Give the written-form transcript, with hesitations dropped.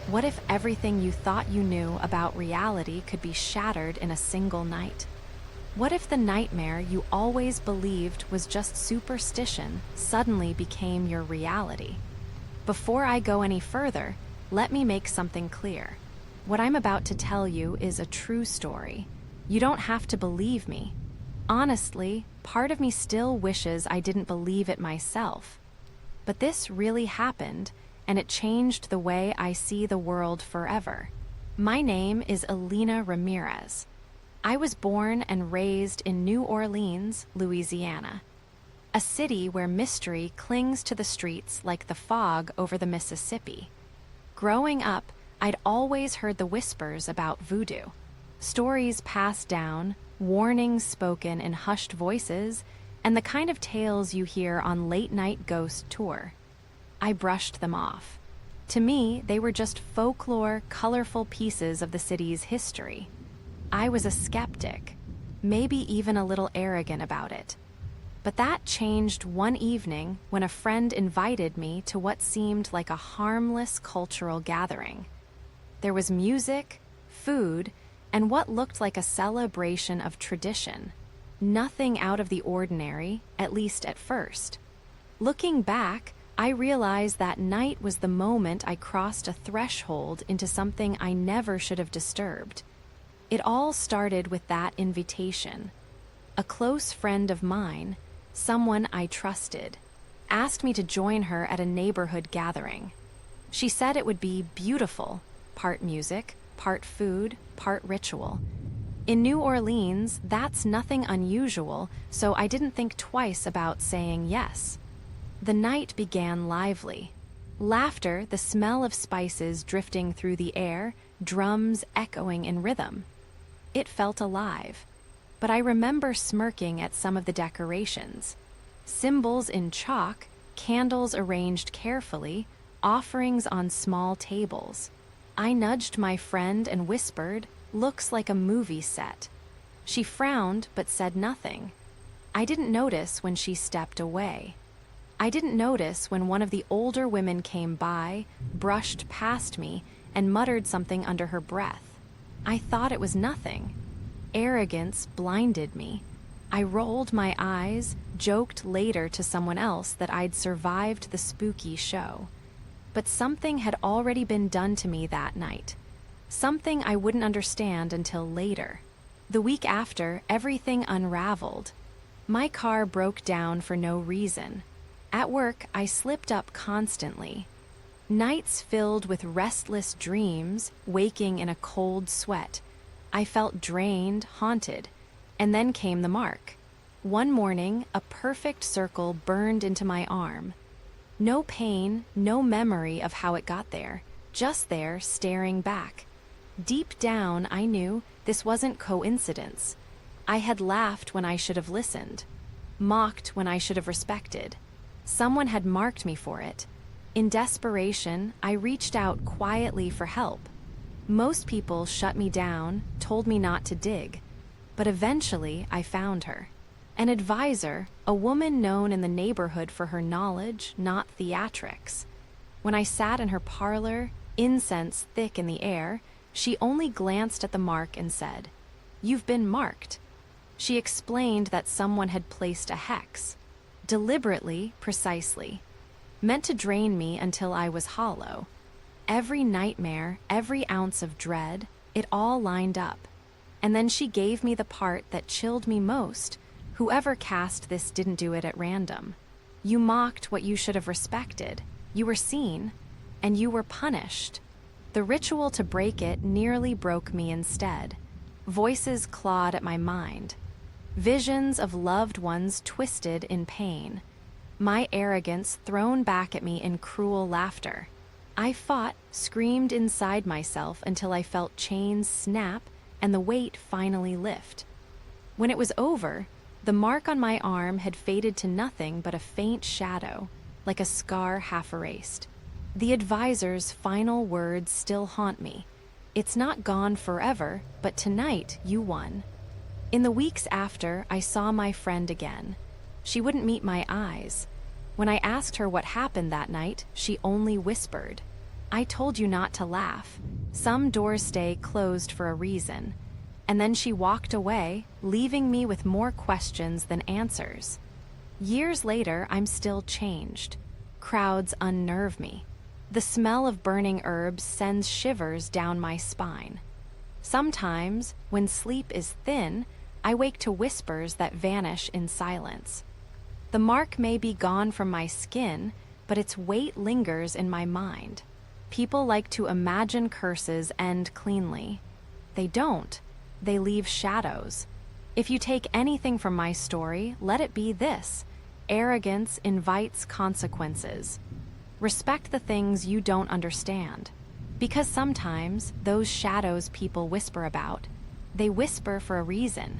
What if everything you thought you knew about reality could be shattered in a single night? What if the nightmare you always believed was just superstition suddenly became your reality? Before I go any further, let me make something clear. What I'm about to tell you is a true story. You don't have to believe me. Honestly, part of me still wishes I didn't believe it myself. But this really happened, and it changed the way I see the world forever. My name is Elena Ramirez. I was born and raised in New Orleans, Louisiana, a city where mystery clings to the streets like the fog over the Mississippi. Growing up, I'd always heard the whispers about voodoo. Stories passed down, warnings spoken in hushed voices, and the kind of tales you hear on late-night ghost tour. I brushed them off. To me, they were just folklore, colorful pieces of the city's history. I was a skeptic, maybe even a little arrogant about it. But that changed one evening when a friend invited me to what seemed like a harmless cultural gathering. There was music, food, and what looked like a celebration of tradition. Nothing out of the ordinary, at least at first. Looking back, I realized that night was the moment I crossed a threshold into something I never should have disturbed. It all started with that invitation. A close friend of mine, someone I trusted, asked me to join her at a neighborhood gathering. She said it would be beautiful, part music, part food, part ritual. In New Orleans, that's nothing unusual, so I didn't think twice about saying yes. The night began lively. Laughter, the smell of spices drifting through the air, drums echoing in rhythm. It felt alive. But I remember smirking at some of the decorations. Symbols in chalk, candles arranged carefully, offerings on small tables. I nudged my friend and whispered, "Looks like a movie set." She frowned but said nothing. I didn't notice when she stepped away. I didn't notice when one of the older women came by, brushed past me, and muttered something under her breath. I thought it was nothing. Arrogance blinded me. I rolled my eyes, joked later to someone else that I'd survived the spooky show. But something had already been done to me that night. Something I wouldn't understand until later. The week after, everything unraveled. My car broke down for no reason. At work, I slipped up constantly. Nights filled with restless dreams, waking in a cold sweat. I felt drained, haunted. And then came the mark. One morning, a perfect circle burned into my arm. No pain, no memory of how it got there, just there staring back. Deep down, I knew this wasn't coincidence. I had laughed when I should have listened, mocked when I should have respected. Someone had marked me for it. In desperation, I reached out quietly for help. Most people shut me down, told me not to dig. But eventually, I found her. An advisor, a woman known in the neighborhood for her knowledge, not theatrics. When I sat in her parlor, incense thick in the air, she only glanced at the mark and said, "You've been marked." She explained that someone had placed a hex. Deliberately, precisely. Meant to drain me until I was hollow. Every nightmare, every ounce of dread, it all lined up. And then she gave me the part that chilled me most. Whoever cast this didn't do it at random. You mocked what you should have respected. You were seen, and you were punished. The ritual to break it nearly broke me instead. Voices clawed at my mind. Visions of loved ones twisted in pain. My arrogance thrown back at me in cruel laughter. I fought, screamed inside myself until I felt chains snap and the weight finally lift. When it was over, the mark on my arm had faded to nothing but a faint shadow, like a scar half erased. The advisor's final words still haunt me. "It's not gone forever, but tonight you won." In the weeks after, I saw my friend again. She wouldn't meet my eyes. When I asked her what happened that night, she only whispered, I told you not to laugh. Some doors stay closed for a reason. And then she walked away, leaving me with more questions than answers. Years later, I'm still changed. Crowds unnerve me. The smell of burning herbs sends shivers down my spine. Sometimes, when sleep is thin, I wake to whispers that vanish in silence. The mark may be gone from my skin, but its weight lingers in my mind. People like to imagine curses end cleanly. They don't. They leave shadows. If you take anything from my story, let it be this: arrogance invites consequences. Respect the things you don't understand. Because sometimes those shadows people whisper about, they whisper for a reason.